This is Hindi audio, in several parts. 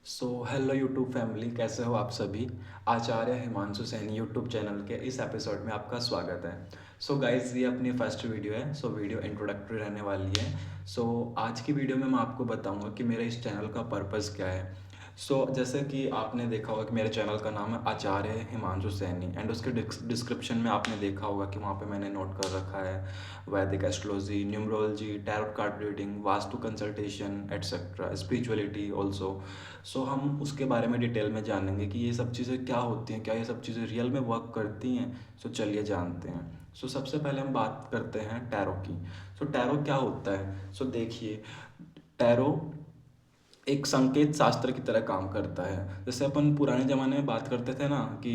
हेलो यूट्यूब फैमिली, कैसे हो आप सभी। आचार्य हिमांशु सैनी यूट्यूब चैनल के इस एपिसोड में आपका स्वागत है। गाइस, ये अपनी फर्स्ट वीडियो है। वीडियो इंट्रोडक्टरी रहने वाली है। आज की वीडियो में मैं आपको बताऊंगा कि मेरे इस चैनल का पर्पज़ क्या है। जैसे कि आपने देखा होगा कि मेरे चैनल का नाम है आचार्य हिमांशु सैनी, एंड उसके डिस्क्रिप्शन में आपने देखा होगा कि वहाँ पे मैंने नोट कर रखा है वैदिक astrology, numerology, tarot card reading, vastu consultation etcetera, spirituality also. हम उसके बारे में डिटेल में जानेंगे कि ये सब चीज़ें क्या होती हैं, क्या ये सब चीज़ें रियल में वर्क करती हैं। चलिए जानते हैं। सबसे पहले हम बात करते हैं टैरो की। टैरो क्या होता है। देखिए, टैरो एक संकेत शास्त्र की तरह काम करता है। जैसे अपन पुराने ज़माने में बात करते थे ना कि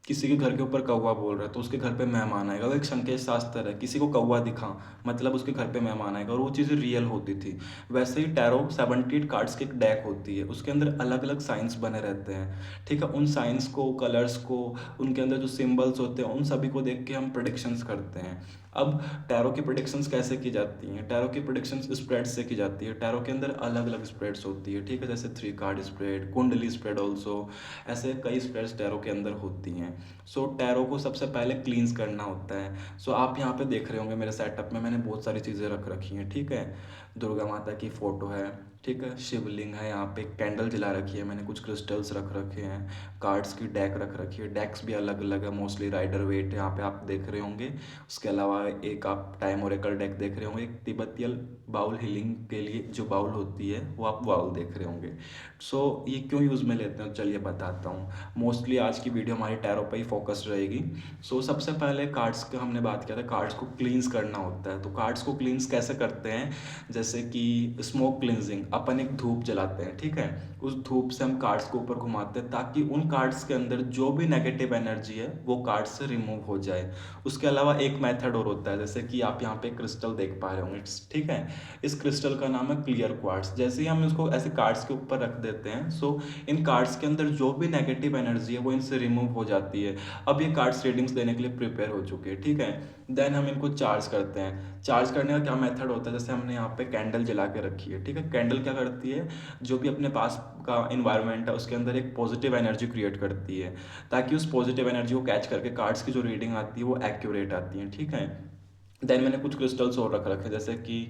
किसी के घर के ऊपर कौवा बोल रहा है तो उसके घर पे मेहमान आएगा, वो एक संकेत शास्त्र है। किसी को कौवा दिखा मतलब उसके घर पे मेहमान आएगा, और वो चीज़ें रियल होती थी। वैसे ही टैरो 78 कार्ड्स की एक डेक होती है, उसके अंदर अलग अलग साइंस बने रहते हैं। ठीक है, उन साइंस को, कलर्स को, उनके अंदर जो सिंबल्स होते हैं, उन सभी को देख के हम प्रोडिक्शंस करते हैं। अब टैरो की प्रोडिक्शंस कैसे की जाती हैं। टैरो की प्रोडिक्शंस स्प्रेड्स से की जाती है। टैरो के अंदर अलग अलग स्प्रेड्स होती है। ठीक है, जैसे 3 कार्ड स्प्रेड, कुंडली स्प्रेड ऑल्सो, ऐसे कई स्प्रेड्स टैरो के अंदर होती हैं। टैरो को सबसे पहले क्लींस करना होता है। आप यहाँ पे देख रहे होंगे मेरे सेटअप में मैंने बहुत सारी चीज़ें रख रखी हैं। ठीक है, दुर्गा माता की फ़ोटो है। ठीक है, शिवलिंग है, यहाँ पे कैंडल जला रखी है मैंने, कुछ क्रिस्टल्स रख रखे हैं, कार्ड्स की डेक रख रखी है। डेक्स भी अलग अलग है, मोस्टली राइडर वेट यहाँ पे आप देख रहे होंगे। उसके अलावा एक आप टाइम ओरेकल डेक देख रहे होंगे, एक तिब्बतियल बाउल हीलिंग के लिए जो बाउल होती है वो आप बाउल देख रहे होंगे। ये क्यों यूज़ में लेते हैं, चलिए बताता हूँ। मोस्टली आज की वीडियो हमारी टैरो पे ही फोकस रहेगी। सबसे पहले कार्ड्स का हमने बात किया था, कार्ड्स को क्लींस करना होता है। तो कार्ड्स को क्लींस कैसे करते हैं, जैसे कि स्मोक क्लिनजिंग, अपन एक धूप जलाते हैं। ठीक है, उस धूप से हम कार्ड्स को ऊपर घुमाते हैं ताकि उन कार्ड्स के अंदर जो भी नेगेटिव एनर्जी है वो कार्ड से रिमूव हो जाए। उसके अलावा एक मेथड और होता है, जैसे कि आप यहाँ पे क्रिस्टल देख पा रहे होंगे। ठीक है, इस क्रिस्टल का नाम है क्लियर क्वार्ट्स। जैसे ही हम इसको ऐसे कार्ड्स के ऊपर रख देते हैं, इन कार्ड्स के अंदर जो भी नेगेटिव एनर्जी है वो इनसे रिमूव हो जाती है। अब ये कार्ड्स रीडिंग्स देने के लिए प्रिपेयर हो चुके हैं। ठीक है, देन हम इनको चार्ज करते हैं। चार्ज करने का क्या मेथड होता है, जैसे हमने यहाँ पे कैंडल जला के रखी है। ठीक है, कैंडल क्या करती है, जो भी अपने पास का इन्वायरमेंट है उसके अंदर एक पॉजिटिव एनर्जी क्रिएट करती है, ताकि उस पॉजिटिव एनर्जी को कैच करके कार्ड्स की जो रीडिंग आती है वो एक्यूरेट आती है। ठीक है, देन मैंने कुछ क्रिस्टल्स और रख रखे हैं, जैसे कि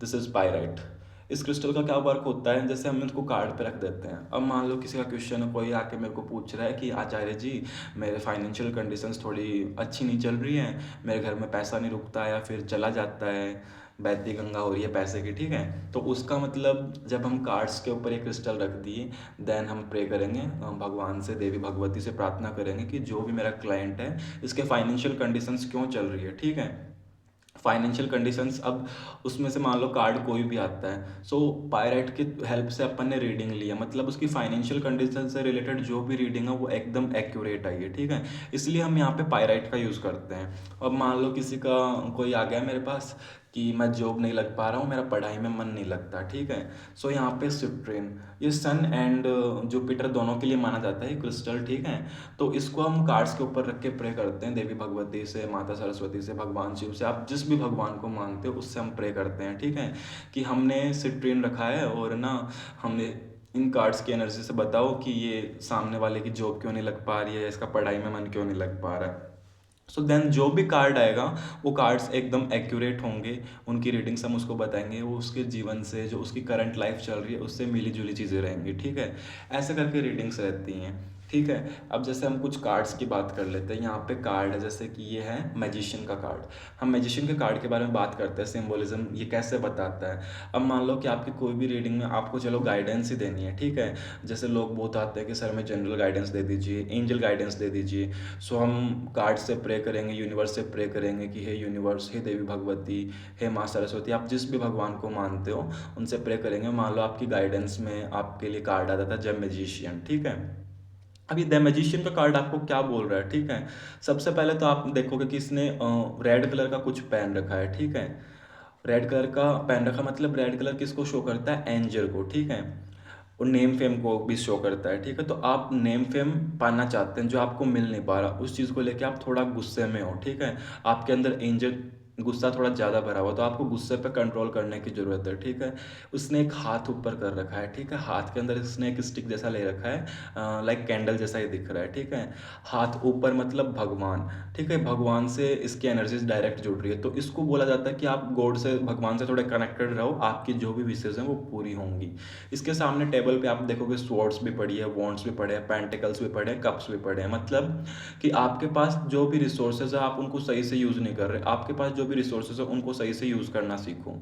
दिस इज पायराइट। इस क्रिस्टल का क्या वर्क होता है, जैसे हम इसको कार्ड पे रख देते हैं। अब मान लो किसी का क्वेश्चन है, कोई आके मेरे को पूछ रहा है कि आचार्य जी, मेरे फाइनेंशियल कंडीशंस थोड़ी अच्छी नहीं चल रही हैं, मेरे घर में पैसा नहीं रुकता या फिर चला जाता है, बैठी गंगा हो रही है पैसे की। ठीक है, तो उसका मतलब जब हम कार्ड्स के ऊपर एक क्रिस्टल रख दिए, देन हम प्रे करेंगे, हम भगवान से, देवी भगवती से प्रार्थना करेंगे कि जो भी मेरा क्लाइंट है इसके फाइनेंशियल कंडीशंस क्यों चल रही है। ठीक है, फाइनेंशियल कंडीशंस, अब उसमें से मान लो कार्ड कोई भी आता है, पायराइट की हेल्प से अपन ने रीडिंग लिया, मतलब उसकी फाइनेंशियल कंडीशन से रिलेटेड जो भी रीडिंग है वो एकदम एक्यूरेट आई है। ठीक है, इसलिए हम यहाँ पे पायराइट का यूज़ करते हैं। अब मान लो किसी का, कोई आ गया मेरे पास कि मैं जॉब नहीं लग पा रहा हूँ, मेरा पढ़ाई में मन नहीं लगता। ठीक है, यहाँ पे सिट्रेन, ये सन एंड जुपिटर दोनों के लिए माना जाता है क्रिस्टल। ठीक है, तो इसको हम कार्ड्स के ऊपर रख के प्रे करते हैं, देवी भगवती से, माता सरस्वती से, भगवान शिव से, आप जिस भी भगवान को मानते हो उससे हम प्रे करते हैं। ठीक है, कि हमने सिट्रीन रखा है और ना, हमने इन कार्ड्स की एनर्जी से बताओ कि ये सामने वाले की जॉब क्यों नहीं लग पा रही है, इसका पढ़ाई में मन क्यों नहीं लग पा रहा है। देन जो भी कार्ड आएगा वो कार्ड्स एकदम एक्यूरेट होंगे, उनकी रीडिंग्स हम उसको बताएंगे, वो उसके जीवन से, जो उसकी करंट लाइफ चल रही है उससे मिली जुली चीज़ें रहेंगी। ठीक है, ऐसे करके रीडिंग्स रहती हैं। ठीक है, अब जैसे हम कुछ कार्ड्स की बात कर लेते हैं। यहाँ पे कार्ड है, जैसे कि ये है मैजिशियन का कार्ड। हम मैजिशियन के कार्ड के बारे में बात करते हैं, सिंबोलिज्म ये कैसे बताता है। अब मान लो कि आपकी कोई भी रीडिंग में आपको चलो गाइडेंस ही देनी है। ठीक है, जैसे लोग बहुत आते हैं कि सर में जनरल गाइडेंस दे दीजिए, एंजल गाइडेंस दे दीजिए। हम कार्ड से प्रे करेंगे, यूनिवर्स से प्रे करेंगे कि हे यूनिवर्स, हे देवी भगवती, हे माँ सरस्वती, आप जिस भी भगवान को मानते हो उनसे प्रे करेंगे। मान लो आपकी गाइडेंस में आपके लिए कार्ड आता था द मैजिशियन। ठीक है, अब ये द मैजिशियन का कार्ड आपको क्या बोल रहा है। ठीक है, सबसे पहले तो आप देखोगे कि इसने रेड कलर का कुछ पहन रखा है। ठीक है, रेड कलर का पहन रखा मतलब रेड कलर किसको शो करता है, एंजल को। ठीक है, और नेम फेम को भी शो करता है। ठीक है, तो आप नेम फेम पाना चाहते हैं जो आपको मिल नहीं पा रहा, उस चीज़ को लेके आप थोड़ा गुस्से में हो। ठीक है, आपके अंदर एंजल गुस्सा थोड़ा ज़्यादा भरा हुआ, तो आपको गुस्से पे कंट्रोल करने की ज़रूरत है, ठीक है। उसने एक हाथ ऊपर कर रखा है, ठीक है, हाथ के अंदर इसने एक स्टिक जैसा ले रखा है, लाइक कैंडल जैसा ही दिख रहा है, ठीक है। हाथ ऊपर मतलब भगवान, ठीक है, भगवान से इसकी एनर्जीज डायरेक्ट जुड़ रही है, तो इसको बोला जाता है कि आप गॉड से, भगवान से थोड़े कनेक्टेड रहो, आपकी जो भी विशेष हैं वो पूरी होंगी। इसके सामने टेबल पे आप देखोगे स्वॉर्ड्स भी पड़ी है, वॉन्ड्स भी पड़े हैं, पेंटिकल्स भी पड़े हैं, कप्स भी पड़े हैं, मतलब कि आपके पास जो भी रिसोर्सेज है आप उनको सही से यूज़ नहीं कर रहे, आपके पास जो भी रिसोर्सेज है उनको सही से यूज़ करना सीखो।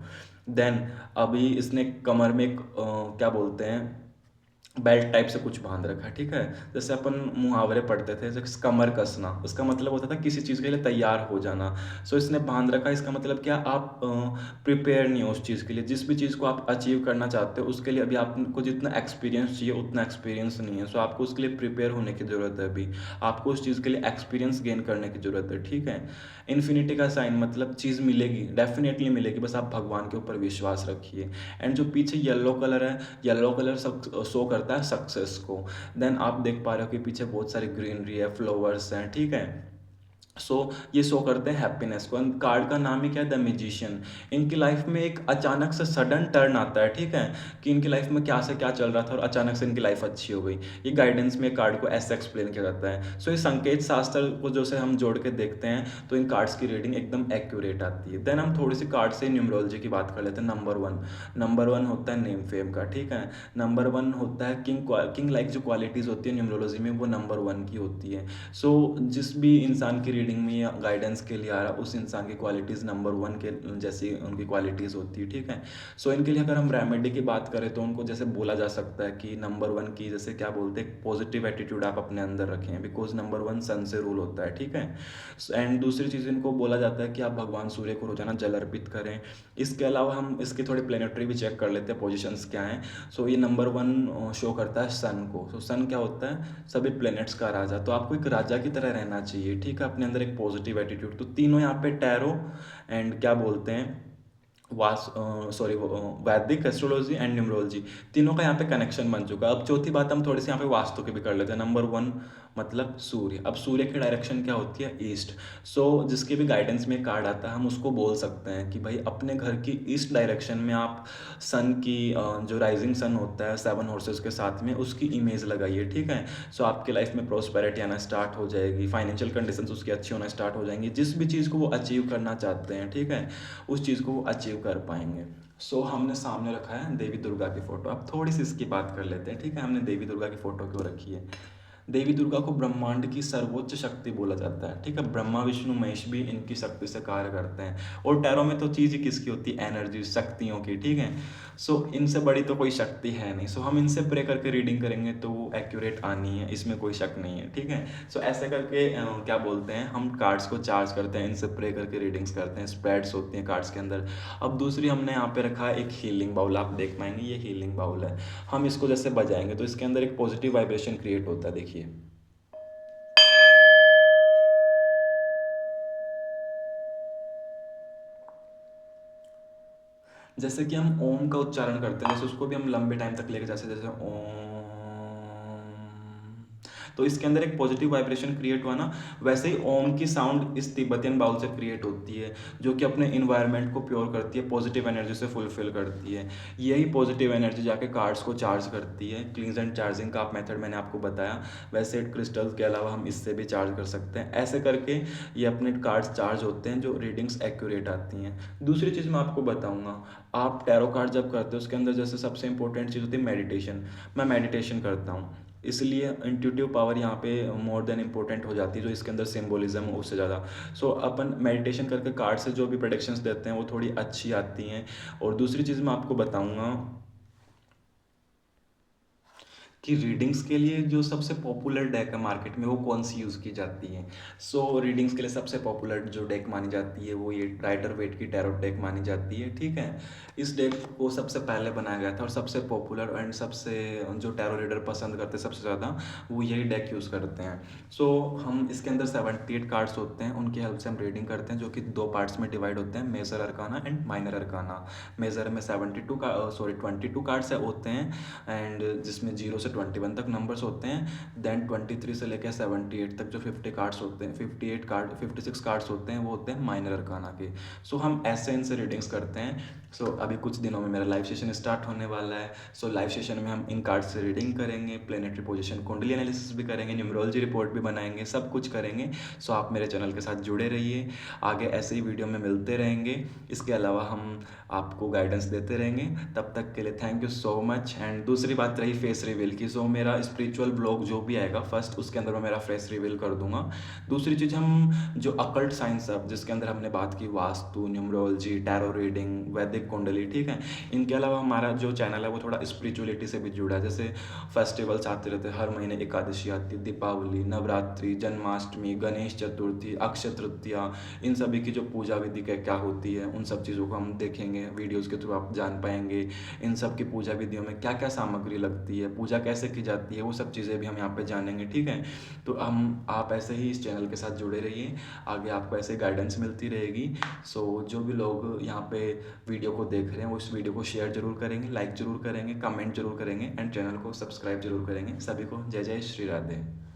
देन अभी इसने कमर में एक क्या बोलते हैं, बेल्ट टाइप से कुछ बांध रखा है, ठीक है। जैसे अपन मुहावरे पढ़ते थे, जैसे कमर कसना, उसका मतलब होता था किसी चीज़ के लिए तैयार हो जाना। सो इसने बांध रखा है, इसका मतलब क्या, आप प्रिपेयर नहीं हो उस चीज़ के लिए, जिस भी चीज़ को आप अचीव करना चाहते हो उसके लिए अभी आपको जितना एक्सपीरियंस चाहिए उतना एक्सपीरियंस नहीं है। सो आपको उसके लिए प्रिपेयर होने की ज़रूरत है, अभी आपको उस चीज़ के लिए एक्सपीरियंस गेन करने की ज़रूरत है, ठीक है। इन्फिनिटी का साइन मतलब चीज़ मिलेगी, डेफिनेटली मिलेगी, बस आप भगवान के ऊपर विश्वास रखिए। एंड जो पीछे येलो कलर है, येलो कलर सब शो करता है सक्सेस को। देन आप देख पा रहे हो कि पीछे बहुत सारी ग्रीनरी है, फ्लावर्स हैं, ठीक है। सो ये शो करते हैं हैप्पीनेस को। एंड कार्ड का नाम ही क्या है, द मैजिशियन। इनकी लाइफ में एक अचानक से सडन टर्न आता है, ठीक है, कि इनकी लाइफ में क्या से क्या चल रहा था और अचानक से इनकी लाइफ अच्छी हो गई। ये गाइडेंस में कार्ड को ऐसे एक्सप्लेन किया जाता है। सो ये संकेत शास्त्र को जो से हम जोड़ के देखते हैं तो इन कार्ड्स की रीडिंग एकदम एक्यूरेट आती है। देन हम थोड़ी सी कार्ड से न्यूमरोलॉजी की बात कर लेते हैं। नंबर वन होता है नेम फेम का, ठीक है। नंबर वन होता है किंग लाइक जो क्वालिटीज़ होती है न्यूमरोलॉजी में वो नंबर वन की होती है। सो जिस भी इंसान की रीडिंग में या गाइडेंस के लिए आ रहा, उस इंसान की क्वालिटीज़ नंबर वन के जैसी उनकी क्वालिटीज़ होती है, ठीक है। सो इनके लिए अगर हम रेमेडी की बात करें तो उनको जैसे बोला जा सकता है कि नंबर वन की जैसे क्या बोलते हैं, पॉजिटिव एटीट्यूड आप अपने अंदर रखें, बिकॉज नंबर वन सन से रूल होता है, ठीक है। एंड दूसरी चीज़ इनको बोला जाता है कि आप भगवान सूर्य को रोजाना जल अर्पित करें। इसके अलावा हम इसके थोड़े प्लेनेटरी भी चेक कर लेते हैं, पोजिशंस क्या हैं। सो ये नंबर वन शो करता है सन को। सो सन क्या होता है, सभी प्लैनेट्स का राजा, तो आपको एक राजा की तरह रहना चाहिए, ठीक है, अपने अंदर एक पॉजिटिव एटीट्यूड। तो तीनों यहाँ पे टैरो एंड क्या बोलते हैं, वैदिक एस्ट्रोलॉजी एंड न्यूमरोलॉजी, तीनों का यहाँ पे कनेक्शन बन चुका है। अब चौथी बात हम थोड़ी सी यहाँ पे वास्तु की भी कर लेते हैं। नंबर वन मतलब सूर्य। अब सूर्य की डायरेक्शन क्या होती है, ईस्ट। सो जिसके भी गाइडेंस में कार्ड आता है हम उसको बोल सकते हैं कि भाई अपने घर की ईस्ट डायरेक्शन में आप सन की जो राइजिंग सन होता है 7 हॉर्सेस के साथ में, उसकी इमेज लगाइए, ठीक है। सो आपकी लाइफ में प्रॉस्पेरिटी आना स्टार्ट हो जाएगी, फाइनेंशियल कंडीशंस उसकी अच्छी होना स्टार्ट हो जाएंगी, जिस भी चीज़ को वो अचीव करना चाहते हैं, ठीक है, उस चीज़ को वो अचीव कर पाएंगे। सो हमने सामने रखा है देवी दुर्गा की फ़ोटो। अब थोड़ी सी इसकी बात कर लेते हैं, ठीक है। हमने देवी दुर्गा की फ़ोटो क्यों रखी है, देवी दुर्गा को ब्रह्मांड की सर्वोच्च शक्ति बोला जाता है, ठीक है। ब्रह्मा विष्णु महेश भी इनकी शक्ति से कार्य करते हैं। और टैरो में तो चीज़ ही किसकी होती है, एनर्जी, शक्तियों की, ठीक है। सो इनसे बड़ी तो कोई शक्ति है नहीं। सो हम इनसे प्रे करके रीडिंग करेंगे तो वो एक्यूरेट आनी है, इसमें कोई शक नहीं है, ठीक है। सो ऐसे करके क्या बोलते हैं, हम कार्ड्स को चार्ज करते हैं, इनसे प्रे करके रीडिंग्स करते हैं, स्प्रेड्स होती हैं कार्ड्स के अंदर। अब दूसरी हमने यहाँ पे रखा है एक हीलिंग बाउल, आप देख पाएंगे ये हीलिंग बाउल है। हम इसको जैसे बजाएंगे तो इसके अंदर एक पॉजिटिव वाइब्रेशन क्रिएट होता है, देखिए। जैसे कि हम ओम का उच्चारण करते हैं, जैसे उसको भी हम लंबे टाइम तक लेके जैसे जैसे ओम, तो इसके अंदर एक पॉजिटिव वाइब्रेशन क्रिएट हुआ ना, वैसे ही ओम की साउंड इस तिब्बतियन बाउल से क्रिएट होती है, जो कि अपने इन्वायरमेंट को प्योर करती है, पॉजिटिव एनर्जी से फुलफिल करती है। यही पॉजिटिव एनर्जी जाके कार्ड्स को चार्ज करती है। क्लींस एंड चार्जिंग का मेथड मैंने आपको बताया, वैसे क्रिस्टल्स के अलावा हम इससे भी चार्ज कर सकते हैं। ऐसे करके ये अपने कार्ड्स चार्ज होते हैं, जो रीडिंग्स एक्यूरेट आती हैं। दूसरी चीज़ मैं आपको बताऊंगा, आप टैरो कार्ड जब करते हो उसके अंदर जैसे सबसे इंपॉर्टेंट चीज़ होती है मेडिटेशन। मैं मेडिटेशन करता हूँ, इसलिए इंट्यूटिव पावर यहाँ पे मोर देन इंपॉर्टेंट हो जाती है, जो इसके अंदर सिंबोलिज्म हो उससे ज़्यादा। सो अपन मेडिटेशन करके कार्ड से जो भी प्रेडिक्शंस देते हैं वो थोड़ी अच्छी आती हैं। और दूसरी चीज़ मैं आपको बताऊँगा कि रीडिंग्स के लिए जो सबसे पॉपुलर डेक है मार्केट में वो कौन सी यूज़ की जाती है। सो रीडिंग्स के लिए सबसे पॉपुलर जो डेक मानी जाती है वो ये राइडर वेट की टैरोट डेक मानी जाती है, ठीक है। इस डेक को सबसे पहले बनाया गया था और सबसे पॉपुलर एंड सबसे जो टैरो रीडर पसंद करते हैं सबसे ज़्यादा, वो यही डेक यूज़ करते हैं। सो हम इसके अंदर 78 कार्ड्स होते हैं, उनकी हेल्प से हम रीडिंग करते हैं, जो कि दो पार्ट्स में डिवाइड होते हैं, major arcana and minor arcana. Major में 22 कार्ड्स होते हैं एंड जिसमें 0 से से 21 तक नंबर्स होते हैं। देन 23 से लेकर 78 तक जो 50 कार्ड्स होते हैं, 58 कार्ड 56 कार्ड्स होते हैं, वो होते हैं माइनर अरकाना के। सो हम ऐसे इनसे रीडिंग्स करते हैं। सो अभी कुछ दिनों में मेरा लाइव सेशन स्टार्ट होने वाला है। सो लाइव सेशन में हम इन कार्ड्स से रीडिंग करेंगे, प्लेनेटरी पोजीशन कुंडली एनालिसिस भी करेंगे, न्यूमरोलॉजी रिपोर्ट भी बनाएंगे, सब कुछ करेंगे। सो आप मेरे चैनल के साथ जुड़े रहिए, आगे ऐसे ही वीडियो में मिलते रहेंगे। इसके अलावा हम आपको गाइडेंस देते रहेंगे। तब तक के लिए thank you so much. And दूसरी बात रही फेस रिवील की, सो मेरा स्पिरिचुअल ब्लॉग जो भी आएगा फर्स्ट, उसके अंदर मैं मेरा फेस रिवील कर दूंगा। दूसरी चीज़, हम जो अकल्ट साइंस है जिसके अंदर हमने बात की वास्तु, न्यूमरोलॉजी, टैरो रीडिंग, वैदिक कुंडली, ठीक है, इनके अलावा हमारा जो चैनल है वो थोड़ा स्पिरिचुअलिटी से भी जुड़ा है। जैसे फेस्टिवल्स आते रहते हैं, हर महीने एकादशी आती है, दीपावली, नवरात्रि, जन्माष्टमी, गणेश चतुर्थी, अक्षय तृतीया, इन सभी की जो पूजा विधि क्या होती है, उन सब चीज़ों को हम देखेंगे, वीडियोस के थ्रू आप जान पाएंगे। इन सब की पूजा विधियों में क्या क्या सामग्री लगती है, पूजा कैसे की जाती है, वो सब चीज़ें भी हम यहाँ पे जानेंगे, ठीक है। तो हम आप ऐसे ही इस चैनल के साथ जुड़े रहिए, आगे आपको ऐसे गाइडेंस मिलती रहेगी। सो जो भी लोग यहाँ पे वीडियो को देख रहे हैं वो इस वीडियो को शेयर जरूर करेंगे, लाइक जरूर करेंगे, कमेंट जरूर करेंगे एंड चैनल को सब्सक्राइब जरूर करेंगे। सभी को जय जय श्री राधे।